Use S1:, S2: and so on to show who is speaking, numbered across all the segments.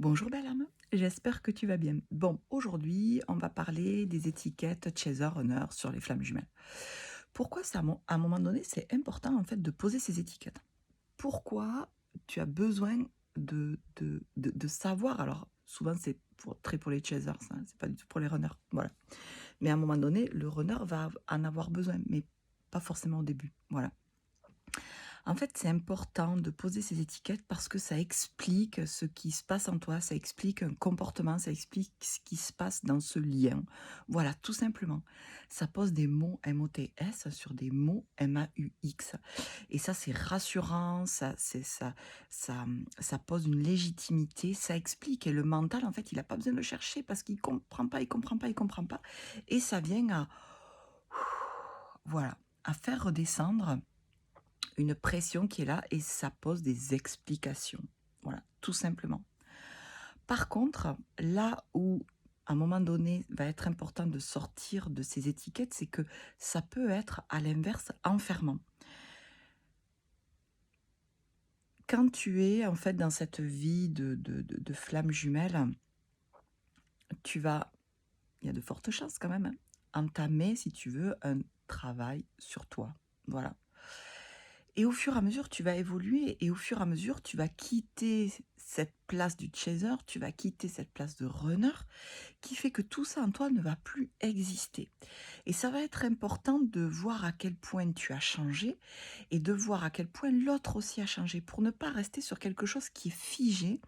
S1: Bonjour belle âme, j'espère que tu vas bien. Bon, aujourd'hui, on va parler des étiquettes Chaser Runner sur les flammes jumelles. Pourquoi ça, à un moment donné, c'est important en fait de poser ces étiquettes? Pourquoi tu as besoin de savoir? Alors, souvent, c'est très pour les chasers, ça, c'est pas du tout pour les runners, voilà. Mais à un moment donné, le runner va en avoir besoin, mais pas forcément au début, voilà. En fait, c'est important de poser ces étiquettes parce que ça explique ce qui se passe en toi, ça explique un comportement, ça explique ce qui se passe dans ce lien. Voilà, tout simplement. Ça pose des mots MOTS sur des mots MAUX. Et ça, c'est rassurant, ça pose une légitimité, ça explique. Et le mental, en fait, il n'a pas besoin de le chercher parce qu'il comprend pas, il comprend pas, il comprend pas. Et ça vient à, voilà, à faire redescendre une pression qui est là et ça pose des explications. Voilà, tout simplement. Par contre, là où à un moment donné va être important de sortir de ces étiquettes, c'est que ça peut être à l'inverse enfermant. Quand tu es en fait dans cette vie de flamme jumelle, tu vas, il y a de fortes chances quand même, hein, entamer, si tu veux, un travail sur toi. Voilà. Et au fur et à mesure, tu vas évoluer et au fur et à mesure, tu vas quitter cette place du chaser, tu vas quitter cette place de runner, qui fait que tout ça en toi ne va plus exister. Et ça va être important de voir à quel point tu as changé et de voir à quel point l'autre aussi a changé pour ne pas rester sur quelque chose qui est figé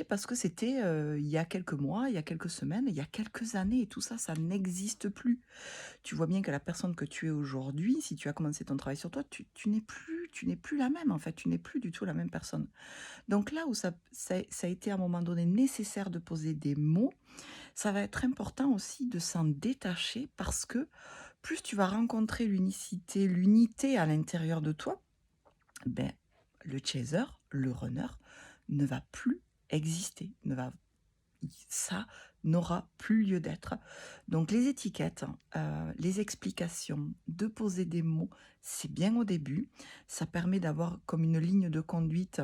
S1: parce que c'était, il y a quelques mois, il y a quelques semaines, il y a quelques années et tout ça, ça n'existe plus. Tu vois bien que la personne que tu es aujourd'hui, si tu as commencé ton travail sur toi, tu n'es plus la même, en fait, tu n'es plus du tout la même personne. Donc là où ça a été à un moment donné nécessaire de poser des mots, ça va être important aussi de s'en détacher parce que plus tu vas rencontrer l'unité à l'intérieur de toi, ben, le chaser, le runner ne va plus exister, ça n'aura plus lieu d'être. Donc les étiquettes, les explications, de poser des mots, c'est bien au début. Ça permet d'avoir comme une ligne de conduite.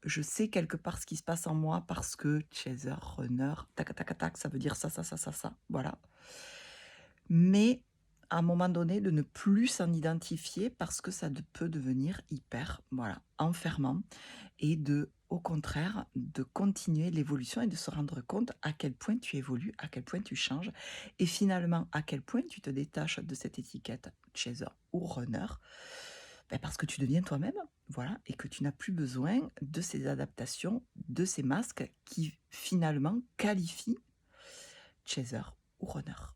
S1: Je sais quelque part ce qui se passe en moi parce que chaser, runner, tac, tac, tac, ça veut dire ça, ça, ça, ça, ça. Voilà. Mais à un moment donné, de ne plus s'en identifier parce que ça peut devenir hyper, voilà, enfermant et au contraire, de continuer l'évolution et de se rendre compte à quel point tu évolues, à quel point tu changes et finalement à quel point tu te détaches de cette étiquette chaser ou runner, parce que tu deviens toi-même, voilà, et que tu n'as plus besoin de ces adaptations, de ces masques qui finalement qualifient chaser ou runner.